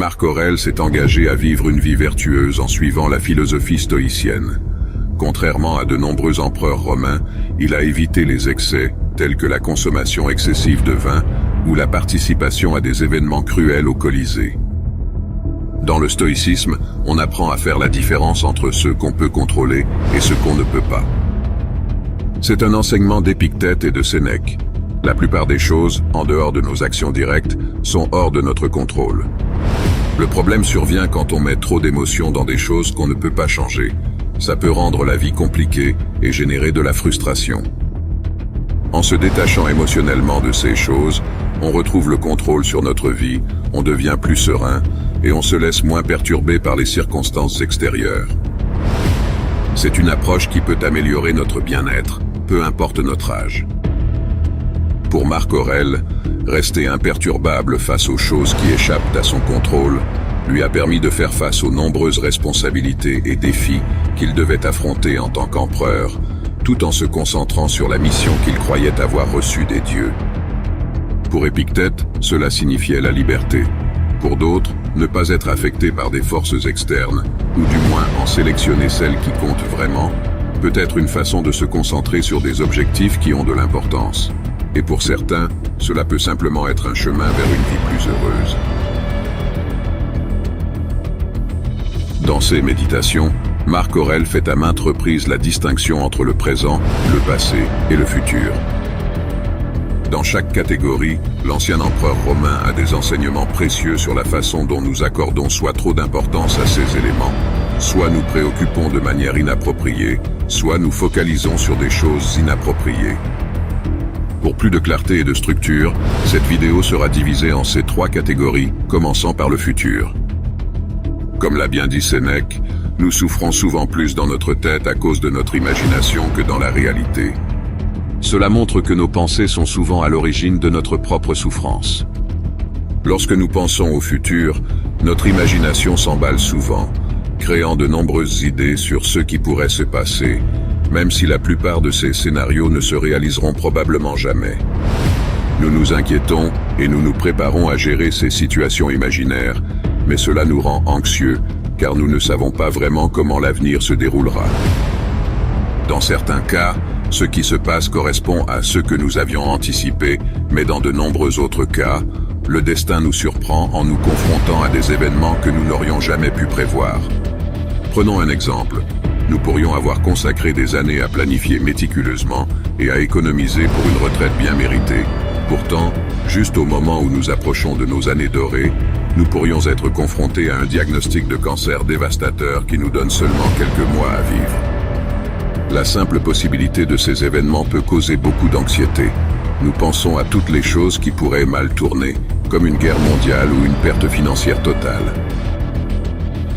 Marc Aurèle s'est engagé à vivre une vie vertueuse en suivant la philosophie stoïcienne. Contrairement à de nombreux empereurs romains, il a évité les excès, tels que la consommation excessive de vin ou la participation à des événements cruels au Colisée. Dans le stoïcisme, on apprend à faire la différence entre ce qu'on peut contrôler et ce qu'on ne peut pas. C'est un enseignement d'Épictète et de Sénèque. La plupart des choses, en dehors de nos actions directes, sont hors de notre contrôle. Le problème survient quand on met trop d'émotions dans des choses qu'on ne peut pas changer. Ça peut rendre la vie compliquée et générer de la frustration. En se détachant émotionnellement de ces choses, on retrouve le contrôle sur notre vie, on devient plus serein et on se laisse moins perturber par les circonstances extérieures. C'est une approche qui peut améliorer notre bien-être, peu importe notre âge. Pour Marc Aurèle, rester imperturbable face aux choses qui échappent à son contrôle lui a permis de faire face aux nombreuses responsabilités et défis qu'il devait affronter en tant qu'empereur, tout en se concentrant sur la mission qu'il croyait avoir reçue des dieux. Pour Épictète, cela signifiait la liberté. Pour d'autres, ne pas être affecté par des forces externes, ou du moins en sélectionner celles qui comptent vraiment, peut être une façon de se concentrer sur des objectifs qui ont de l'importance. Et pour certains, cela peut simplement être un chemin vers une vie plus heureuse. Dans ses méditations, Marc Aurèle fait à maintes reprises la distinction entre le présent, le passé et le futur. Dans chaque catégorie, l'ancien empereur romain a des enseignements précieux sur la façon dont nous accordons soit trop d'importance à ces éléments, soit nous préoccupons de manière inappropriée, soit nous focalisons sur des choses inappropriées. Pour plus de clarté et de structure, cette vidéo sera divisée en ces 3 catégories, commençant par le futur. Comme l'a bien dit Sénèque, nous souffrons souvent plus dans notre tête à cause de notre imagination que dans la réalité. Cela montre que nos pensées sont souvent à l'origine de notre propre souffrance. Lorsque nous pensons au futur, notre imagination s'emballe souvent, créant de nombreuses idées sur ce qui pourrait se passer, même si la plupart de ces scénarios ne se réaliseront probablement jamais. Nous nous inquiétons et nous nous préparons à gérer ces situations imaginaires, mais cela nous rend anxieux, car nous ne savons pas vraiment comment l'avenir se déroulera. Dans certains cas, ce qui se passe correspond à ce que nous avions anticipé, mais dans de nombreux autres cas, le destin nous surprend en nous confrontant à des événements que nous n'aurions jamais pu prévoir. Prenons un exemple. Nous pourrions avoir consacré des années à planifier méticuleusement et à économiser pour une retraite bien méritée. Pourtant, juste au moment où nous approchons de nos années dorées, nous pourrions être confrontés à un diagnostic de cancer dévastateur qui nous donne seulement quelques mois à vivre. La simple possibilité de ces événements peut causer beaucoup d'anxiété. Nous pensons à toutes les choses qui pourraient mal tourner, comme une guerre mondiale ou une perte financière totale.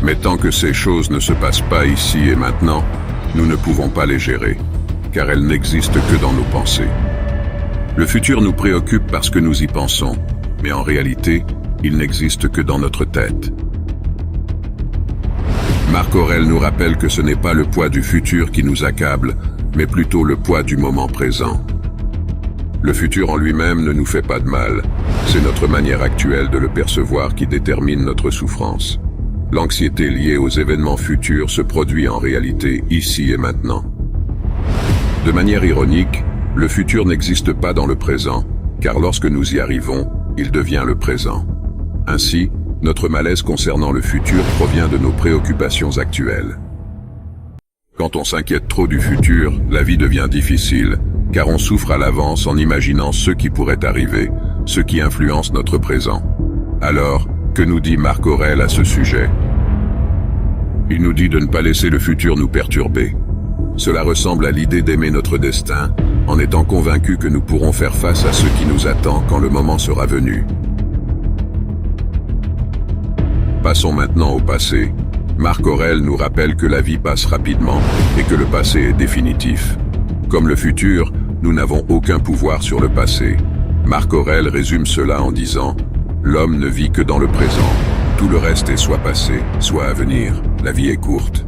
Mais tant que ces choses ne se passent pas ici et maintenant, nous ne pouvons pas les gérer, car elles n'existent que dans nos pensées. Le futur nous préoccupe parce que nous y pensons, mais en réalité, il n'existe que dans notre tête. Marc Aurèle nous rappelle que ce n'est pas le poids du futur qui nous accable, mais plutôt le poids du moment présent. Le futur en lui-même ne nous fait pas de mal, c'est notre manière actuelle de le percevoir qui détermine notre souffrance. L'anxiété liée aux événements futurs se produit en réalité ici et maintenant. De manière ironique, le futur n'existe pas dans le présent, car lorsque nous y arrivons, il devient le présent. Ainsi, notre malaise concernant le futur provient de nos préoccupations actuelles. Quand on s'inquiète trop du futur, la vie devient difficile, car on souffre à l'avance en imaginant ce qui pourrait arriver, ce qui influence notre présent. Alors, que nous dit Marc Aurèle à ce sujet? Il nous dit de ne pas laisser le futur nous perturber. Cela ressemble à l'idée d'aimer notre destin, en étant convaincu que nous pourrons faire face à ce qui nous attend quand le moment sera venu. Passons maintenant au passé. Marc Aurèle nous rappelle que la vie passe rapidement et que le passé est définitif. Comme le futur, nous n'avons aucun pouvoir sur le passé. Marc Aurèle résume cela en disant « L'homme ne vit que dans le présent. Tout le reste est soit passé, soit à venir. La vie est courte. »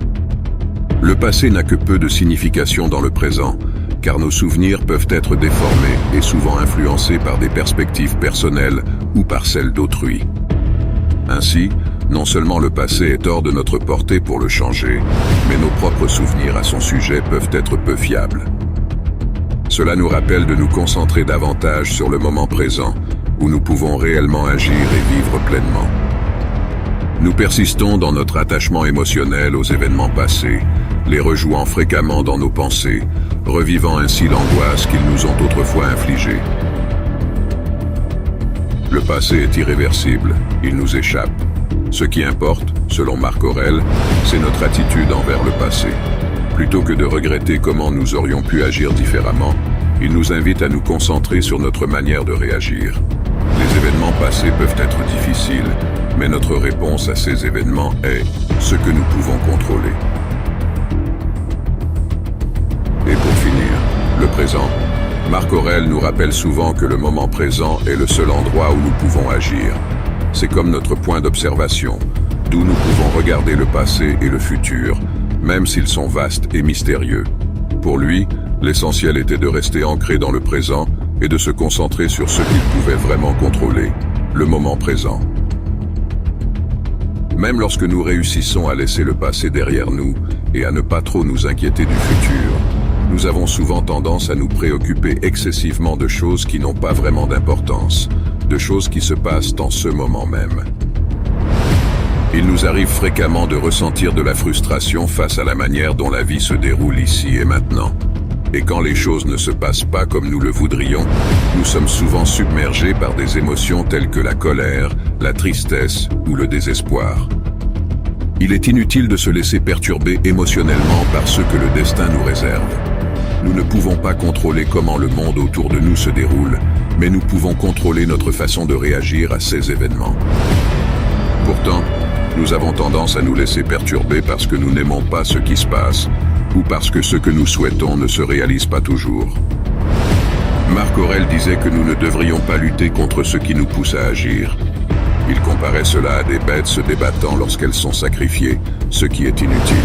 Le passé n'a que peu de signification dans le présent, car nos souvenirs peuvent être déformés et souvent influencés par des perspectives personnelles ou par celles d'autrui. Ainsi, non seulement le passé est hors de notre portée pour le changer, mais nos propres souvenirs à son sujet peuvent être peu fiables. Cela nous rappelle de nous concentrer davantage sur le moment présent, où nous pouvons réellement agir et vivre pleinement. Nous persistons dans notre attachement émotionnel aux événements passés, les rejouant fréquemment dans nos pensées, revivant ainsi l'angoisse qu'ils nous ont autrefois infligée. Le passé est irréversible, il nous échappe. Ce qui importe, selon Marc Aurèle, c'est notre attitude envers le passé. Plutôt que de regretter comment nous aurions pu agir différemment, il nous invite à nous concentrer sur notre manière de réagir. Les événements passés peuvent être difficiles, mais notre réponse à ces événements est ce que nous pouvons contrôler. Et pour finir, le présent. Marc Aurèle nous rappelle souvent que le moment présent est le seul endroit où nous pouvons agir. C'est comme notre point d'observation, d'où nous pouvons regarder le passé et le futur, même s'ils sont vastes et mystérieux. Pour lui, l'essentiel était de rester ancré dans le présent et de se concentrer sur ce qu'il pouvait vraiment contrôler, le moment présent. Même lorsque nous réussissons à laisser le passé derrière nous et à ne pas trop nous inquiéter du futur, nous avons souvent tendance à nous préoccuper excessivement de choses qui n'ont pas vraiment d'importance, de choses qui se passent en ce moment même. Il nous arrive fréquemment de ressentir de la frustration face à la manière dont la vie se déroule ici et maintenant. Et quand les choses ne se passent pas comme nous le voudrions, nous sommes souvent submergés par des émotions telles que la colère, la tristesse ou le désespoir. Il est inutile de se laisser perturber émotionnellement par ce que le destin nous réserve. Nous ne pouvons pas contrôler comment le monde autour de nous se déroule, mais nous pouvons contrôler notre façon de réagir à ces événements. Pourtant, nous avons tendance à nous laisser perturber parce que nous n'aimons pas ce qui se passe, ou parce que ce que nous souhaitons ne se réalise pas toujours. Marc Aurèle disait que nous ne devrions pas lutter contre ce qui nous pousse à agir. Il comparait cela à des bêtes se débattant lorsqu'elles sont sacrifiées, ce qui est inutile.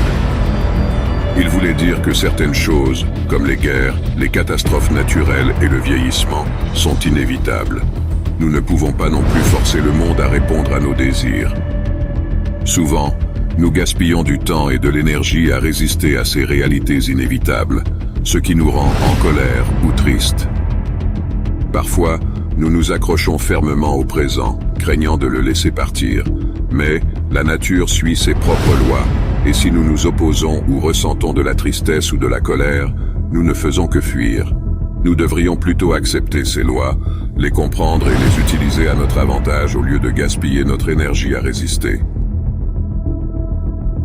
Il voulait dire que certaines choses, comme les guerres, les catastrophes naturelles et le vieillissement, sont inévitables. Nous ne pouvons pas non plus forcer le monde à répondre à nos désirs. Souvent, nous gaspillons du temps et de l'énergie à résister à ces réalités inévitables, ce qui nous rend en colère ou tristes. Parfois, nous nous accrochons fermement au présent, craignant de le laisser partir, mais la nature suit ses propres lois, et si nous nous opposons ou ressentons de la tristesse ou de la colère, nous ne faisons que fuir. Nous devrions plutôt accepter ces lois, les comprendre et les utiliser à notre avantage au lieu de gaspiller notre énergie à résister.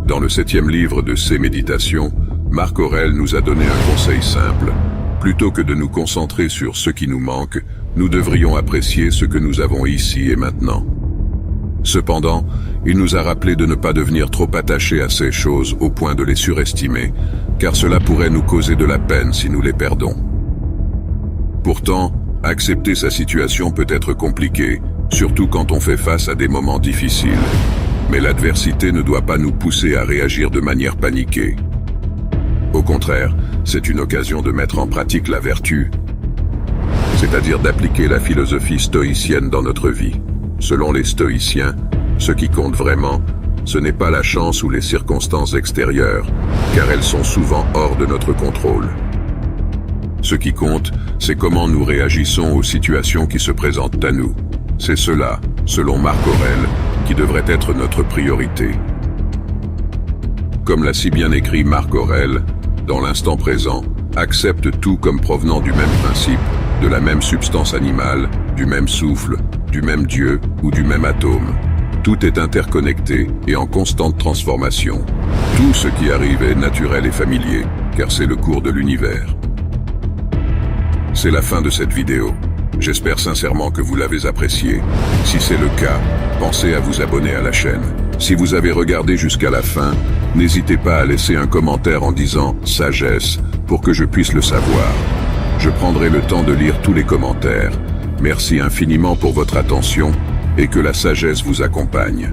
Dans le 7e livre de ses méditations, Marc Aurèle nous a donné un conseil simple. Plutôt que de nous concentrer sur ce qui nous manque, nous devrions apprécier ce que nous avons ici et maintenant. Cependant, il nous a rappelé de ne pas devenir trop attachés à ces choses au point de les surestimer, car cela pourrait nous causer de la peine si nous les perdons. Pourtant, accepter sa situation peut être compliqué, surtout quand on fait face à des moments difficiles. Mais l'adversité ne doit pas nous pousser à réagir de manière paniquée. Au contraire, c'est une occasion de mettre en pratique la vertu, c'est-à-dire d'appliquer la philosophie stoïcienne dans notre vie. Selon les stoïciens, ce qui compte vraiment, ce n'est pas la chance ou les circonstances extérieures, car elles sont souvent hors de notre contrôle. Ce qui compte, c'est comment nous réagissons aux situations qui se présentent à nous. C'est cela, selon Marc Aurèle, qui devrait être notre priorité. Comme l'a si bien écrit Marc Aurèle, dans l'instant présent, accepte tout comme provenant du même principe, de la même substance animale, du même souffle, du même Dieu ou du même atome. Tout est interconnecté et en constante transformation. Tout ce qui arrive est naturel et familier, car c'est le cours de l'univers. C'est la fin de cette vidéo. J'espère sincèrement que vous l'avez appréciée. Si c'est le cas, pensez à vous abonner à la chaîne. Si vous avez regardé jusqu'à la fin, n'hésitez pas à laisser un commentaire en disant « sagesse » pour que je puisse le savoir. Je prendrai le temps de lire tous les commentaires. Merci infiniment pour votre attention et que la sagesse vous accompagne.